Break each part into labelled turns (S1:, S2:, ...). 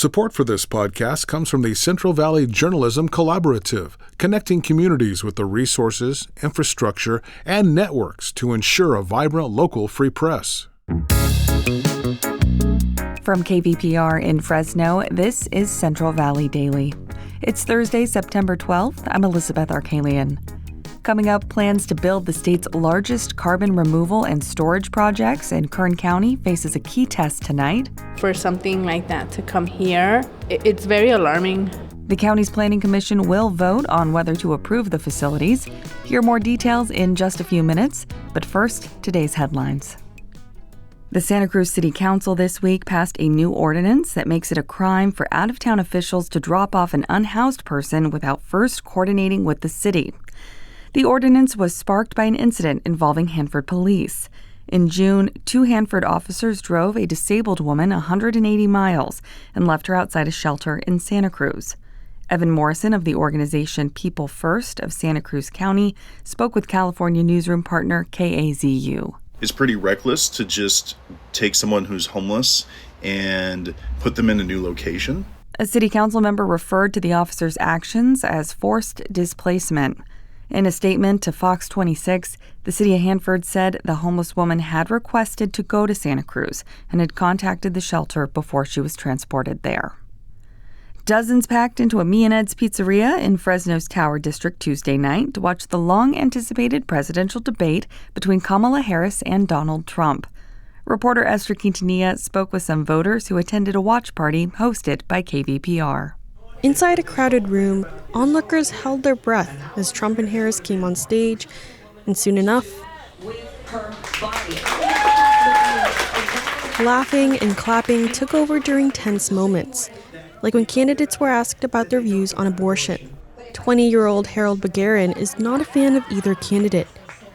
S1: Support for this podcast comes from the Central Valley Journalism Collaborative, connecting communities with the resources, infrastructure, and networks to ensure a vibrant local free press.
S2: From KVPR in Fresno, this is Central Valley Daily. It's Thursday, September 12th. I'm Elizabeth Arkalian. Coming up, plans to build the state's largest carbon removal and storage projects in Kern County faces a key test tonight.
S3: For something like that to come here, it's very alarming.
S2: The county's planning commission will vote on whether to approve the facilities. Hear more details in just a few minutes, but first, today's headlines. The Santa Cruz City Council this week passed a new ordinance that makes it a crime for out-of-town officials to drop off an unhoused person without first coordinating with the city. The ordinance was sparked by an incident involving Hanford police. In June, 2 Hanford officers drove a disabled woman 180 miles and left her outside a shelter in Santa Cruz. Evan Morrison of the organization People First of Santa Cruz County spoke with California newsroom partner KAZU.
S4: It's pretty reckless to just take someone who's homeless and put them in a new location.
S2: A city council member referred to the officers' actions as forced displacement. In a statement to Fox 26, the city of Hanford said the homeless woman had requested to go to Santa Cruz and had contacted the shelter before she was transported there. Dozens packed into a Me and Ed's pizzeria in Fresno's Tower District Tuesday night to watch the long-anticipated presidential debate between Kamala Harris and Donald Trump. Reporter Esther Quintanilla spoke with some voters who attended a watch party hosted by KVPR.
S5: Inside a crowded room, onlookers held their breath as Trump and Harris came on stage, and soon enough, laughing and clapping took over during tense moments, like when candidates were asked about their views on abortion. 20-year-old Harold Begarin is not a fan of either candidate.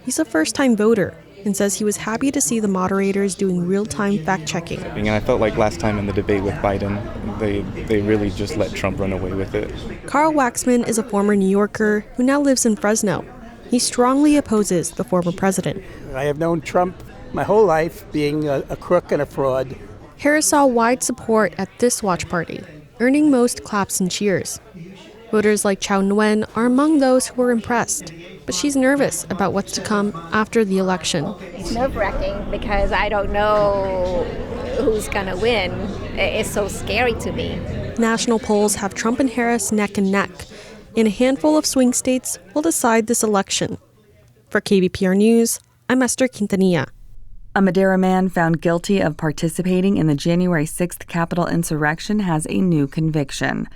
S5: He's a first-time voter and says he was happy to see the moderators doing real-time fact-checking.
S6: And I felt like last time in the debate with Biden, they really just let Trump run away with it.
S5: Carl Waxman is a former New Yorker who now lives in Fresno. He strongly opposes the former president.
S7: I have known Trump my whole life, being a crook and a fraud.
S5: Harris saw wide support at this watch party, earning most claps and cheers. Voters like Chow Nguyen are among those who were impressed, but she's nervous about what's to come after the election.
S8: It's nerve-wracking because I don't know who's going to win. It's so scary to me.
S5: National polls have Trump and Harris neck and neck, and a handful of swing states will decide this election. For KVPR News, I'm Esther Quintanilla.
S2: A Madera man found guilty of participating in the January 6th Capitol insurrection has a new conviction.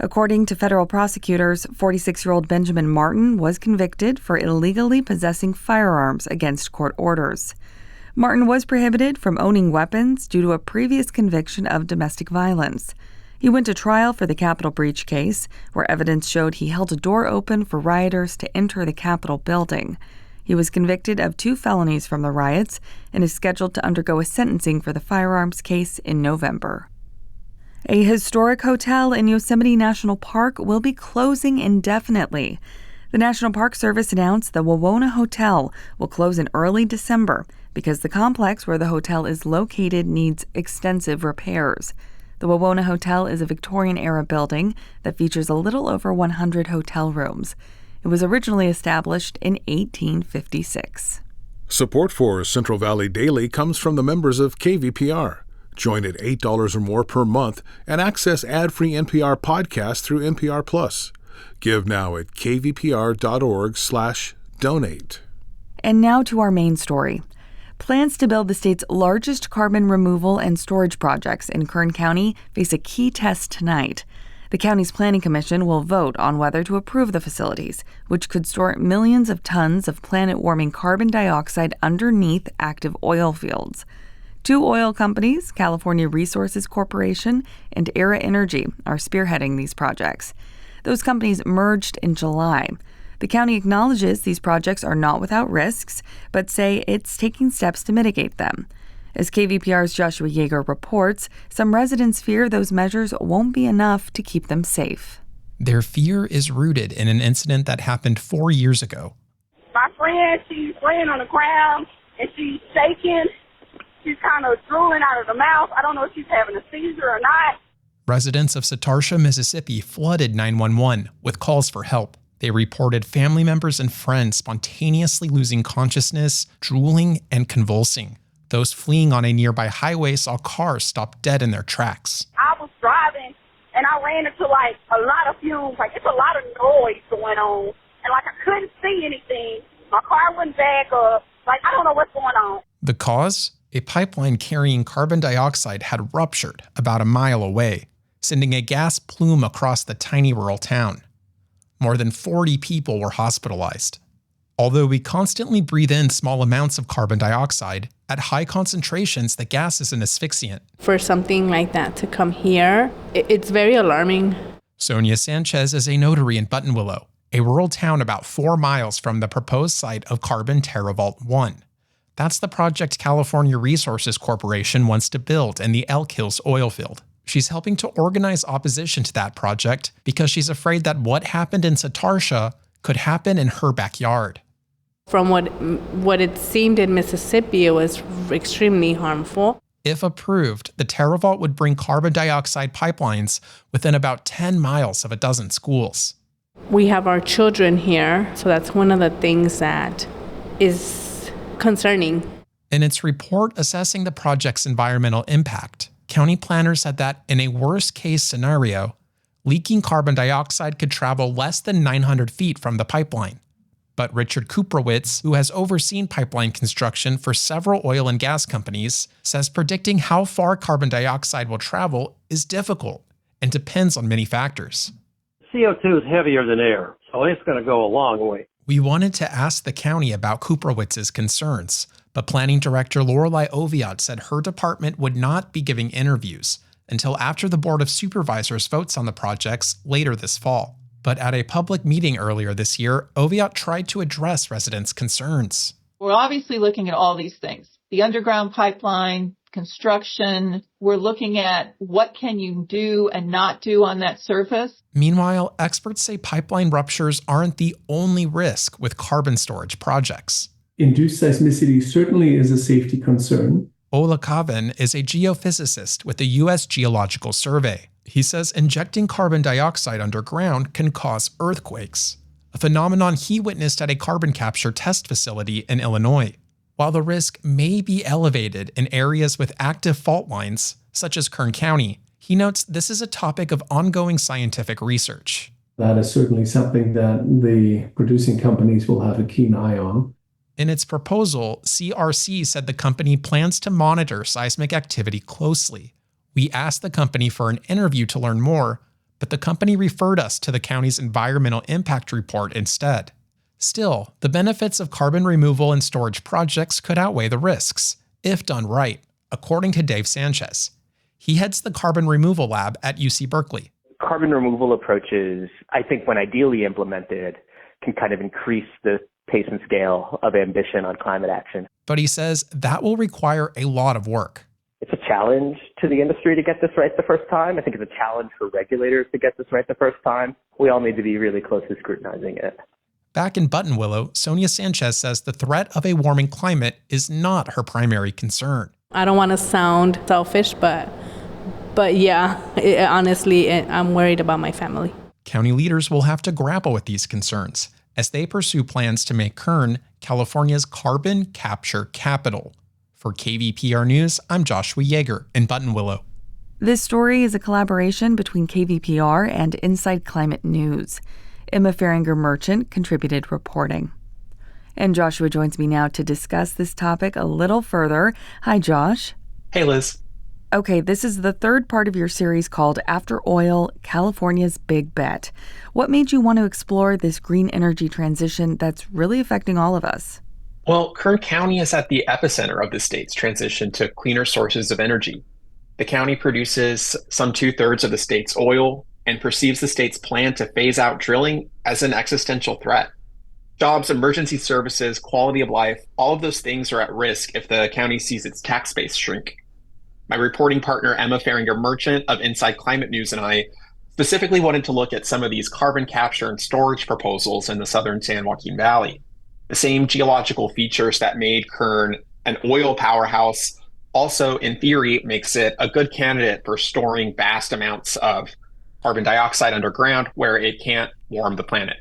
S2: According to federal prosecutors, 46-year-old Benjamin Martin was convicted for illegally possessing firearms against court orders. Martin was prohibited from owning weapons due to a previous conviction of domestic violence. He went to trial for the Capitol breach case, where evidence showed he held a door open for rioters to enter the Capitol building. He was convicted of 2 felonies from the riots and is scheduled to undergo a sentencing for the firearms case in November. A historic hotel in Yosemite National Park will be closing indefinitely. The National Park Service announced the Wawona Hotel will close in early December because the complex where the hotel is located needs extensive repairs. The Wawona Hotel is a Victorian-era building that features a little over 100 hotel rooms. It was originally established in 1856.
S1: Support for Central Valley Daily comes from the members of KVPR. Join at $8 or more per month and access ad-free NPR podcasts through NPR.Plus. Give now at kvpr.org/donate.
S2: And now to our main story. Plans to build the state's largest carbon removal and storage projects in Kern County face a key test tonight. The county's planning commission will vote on whether to approve the facilities, which could store millions of tons of planet-warming carbon dioxide underneath active oil fields. 2 oil companies, California Resources Corporation and Era Energy, are spearheading these projects. Those companies merged in July. The county acknowledges these projects are not without risks, but say it's taking steps to mitigate them. As KVPR's Joshua Yeager reports, some residents fear those measures won't be enough to keep them safe.
S9: Their fear is rooted in an incident that happened 4 years ago.
S10: My friend, she's laying on the ground and she's shaking. She's kind of drooling out of the mouth. I don't know if she's having a seizure or not.
S9: Residents of Setarsha, Mississippi flooded 911 with calls for help. They reported family members and friends spontaneously losing consciousness, drooling, and convulsing. Those fleeing on a nearby highway saw cars stop dead in their tracks.
S10: I was driving and I ran into like a lot of fumes. Like it's a lot of noise going on. And like I couldn't see anything. My car wouldn't back up. Like I don't know what's going on.
S9: The cause? A pipeline carrying carbon dioxide had ruptured about a mile away, sending a gas plume across the tiny rural town. More than 40 people were hospitalized. Although we constantly breathe in small amounts of carbon dioxide, at high concentrations, the gas is an asphyxiant.
S3: For something like that to come here, it's very alarming.
S9: Sonia Sanchez is a notary in Buttonwillow, a rural town about 4 miles from the proposed site of Carbon TerraVault 1. That's the project California Resources Corporation wants to build in the Elk Hills oil field. She's helping to organize opposition to that project because she's afraid that what happened in Setarsha could happen in her backyard.
S3: From what it seemed in Mississippi, it was extremely harmful.
S9: If approved, the TerraVault would bring carbon dioxide pipelines within about 10 miles of a dozen schools.
S3: We have our children here, so that's one of the things that is concerning.
S9: In its report assessing the project's environmental impact, county planners said that in a worst-case scenario, leaking carbon dioxide could travel less than 900 feet from the pipeline. But Richard Kuprowitz, who has overseen pipeline construction for several oil and gas companies, says predicting how far carbon dioxide will travel is difficult and depends on many factors.
S11: CO2 is heavier than air, so it's going to go a long way.
S9: We wanted to ask the county about Kuprowitz's concerns, but Planning Director Lorelei Oviatt said her department would not be giving interviews until after the Board of Supervisors votes on the projects later this fall. But at a public meeting earlier this year, Oviatt tried to address residents' concerns.
S12: We're obviously looking at all these things. The underground pipeline, construction. We're looking at what can you do and not do on that surface.
S9: Meanwhile, experts say pipeline ruptures aren't the only risk with carbon storage projects.
S13: Induced seismicity certainly is a safety concern.
S9: Ola Kavan is a geophysicist with the U.S. Geological Survey. He says injecting carbon dioxide underground can cause earthquakes, a phenomenon he witnessed at a carbon capture test facility in Illinois. While the risk may be elevated in areas with active fault lines, such as Kern County, he notes this is a topic of ongoing scientific research.
S13: That is certainly something that the producing companies will have a keen eye on.
S9: In its proposal, CRC said the company plans to monitor seismic activity closely. We asked the company for an interview to learn more, but the company referred us to the county's environmental impact report instead. Still, the benefits of carbon removal and storage projects could outweigh the risks, if done right, according to Dave Sanchez. He heads the carbon removal lab at UC Berkeley.
S14: Carbon removal approaches, I think when ideally implemented, can kind of increase the pace and scale of ambition on climate action.
S9: But he says that will require a lot of work.
S14: It's a challenge to the industry to get this right the first time. I think it's a challenge for regulators to get this right the first time. We all need to be really closely scrutinizing it.
S9: Back in Buttonwillow, Sonia Sanchez says the threat of a warming climate is not her primary concern.
S3: I don't want to sound selfish, but yeah, honestly, I'm worried about my family.
S9: County leaders will have to grapple with these concerns as they pursue plans to make Kern California's carbon capture capital. For KVPR News, I'm Joshua Yeager in Buttonwillow.
S2: This story is a collaboration between KVPR and Inside Climate News. Emma Farringer-Merchant contributed reporting. And Joshua joins me now to discuss this topic a little further. Hi, Josh.
S15: Hey, Liz.
S2: Okay, this is the third part of your series called After Oil, California's Big Bet. What made you want to explore this green energy transition that's really affecting all of us?
S15: Well, Kern County is at the epicenter of the state's transition to cleaner sources of energy. The county produces some 2/3 of the state's oil and perceives the state's plan to phase out drilling as an existential threat. Jobs, emergency services, quality of life, all of those things are at risk if the county sees its tax base shrink. My reporting partner, Emma Farringer-Merchant of Inside Climate News, and I specifically wanted to look at some of these carbon capture and storage proposals in the southern San Joaquin Valley. The same geological features that made Kern an oil powerhouse Also, in theory, makes it a good candidate for storing vast amounts of carbon dioxide underground where it can't warm the planet.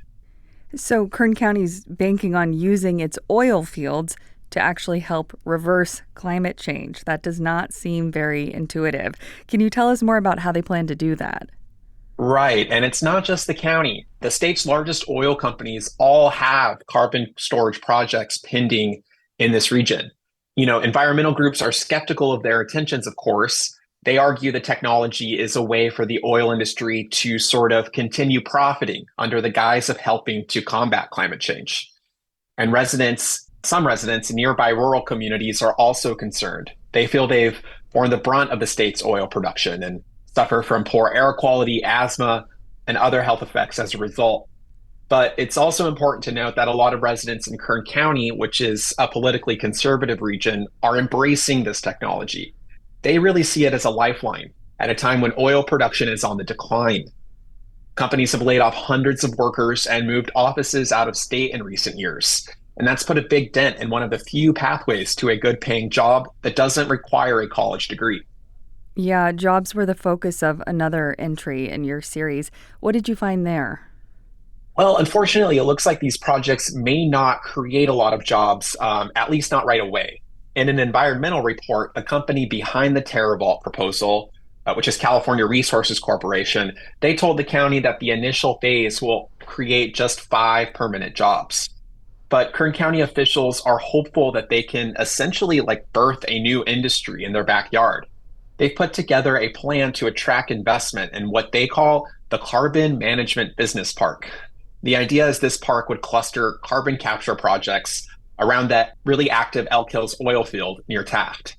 S2: So Kern County's banking on using its oil fields to actually help reverse climate change. That does not seem very intuitive. Can you tell us more about how they plan to do that?
S15: Right. And it's not just the county. The state's largest oil companies all have carbon storage projects pending in this region. Environmental groups are skeptical of their intentions, of course. They argue the technology is a way for the oil industry to sort of continue profiting under the guise of helping to combat climate change. And some residents in nearby rural communities are also concerned. They feel they've borne the brunt of the state's oil production and suffer from poor air quality, asthma, and other health effects as a result. But it's also important to note that a lot of residents in Kern County, which is a politically conservative region, are embracing this technology. They really see it as a lifeline at a time when oil production is on the decline. Companies have laid off hundreds of workers and moved offices out of state in recent years. And that's put a big dent in one of the few pathways to a good paying job that doesn't require a college degree.
S2: Yeah, jobs were the focus of another entry in your series. What did you find there?
S15: Well, unfortunately, it looks like these projects may not create a lot of jobs, at least not right away. In an environmental report, the company behind the TerraVault proposal, which is California Resources Corporation, they told the county that the initial phase will create just 5 permanent jobs. But Kern County officials are hopeful that they can essentially birth a new industry in their backyard. They've put together a plan to attract investment in what they call the Carbon Management Business Park. The idea is this park would cluster carbon capture projects around that really active Elk Hills oil field near Taft.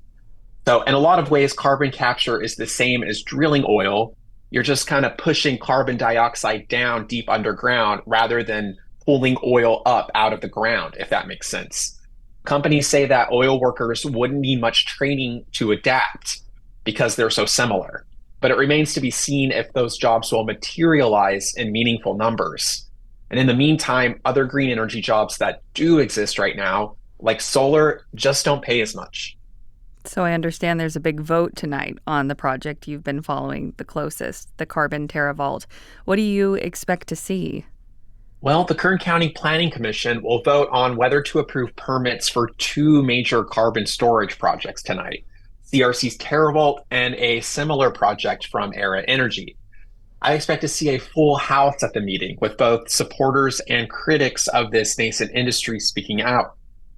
S15: So in a lot of ways, carbon capture is the same as drilling oil. You're just kind of pushing carbon dioxide down deep underground rather than pulling oil up out of the ground, if that makes sense. Companies say that oil workers wouldn't need much training to adapt because they're so similar. But it remains to be seen if those jobs will materialize in meaningful numbers. And in the meantime, other green energy jobs that do exist right now, like solar, just don't pay as much.
S2: So I understand there's a big vote tonight on the project you've been following the closest, the Carbon TerraVault. What do you expect to see?
S15: Well, the Kern County Planning Commission will vote on whether to approve permits for 2 major carbon storage projects tonight, CRC's TerraVault and a similar project from Era Energy. I expect to see a full house at the meeting with both supporters and critics of this nascent industry speaking out.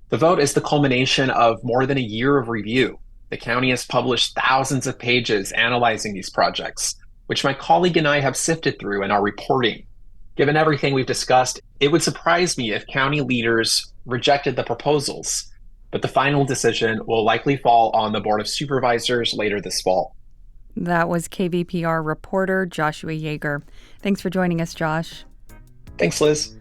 S15: The vote is the culmination of more than a year of review. The county has published thousands of pages analyzing these projects, which my colleague and I have sifted through in our reporting. Given everything we've discussed, it would surprise me if county leaders rejected the proposals, but the final decision will likely fall on the Board of Supervisors later this fall.
S2: That was KVPR reporter Joshua Yeager. Thanks for joining us, Josh.
S15: Thanks, Liz.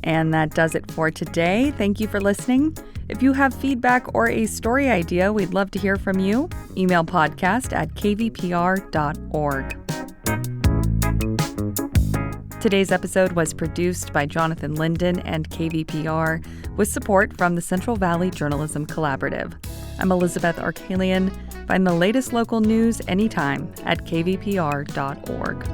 S2: And that does it for today. Thank you for listening. If you have feedback or a story idea, we'd love to hear from you. Email podcast@kvpr.org. Today's episode was produced by Jonathan Linden and KVPR with support from the Central Valley Journalism Collaborative. I'm Elizabeth Arkalian. Find the latest local news anytime at kvpr.org.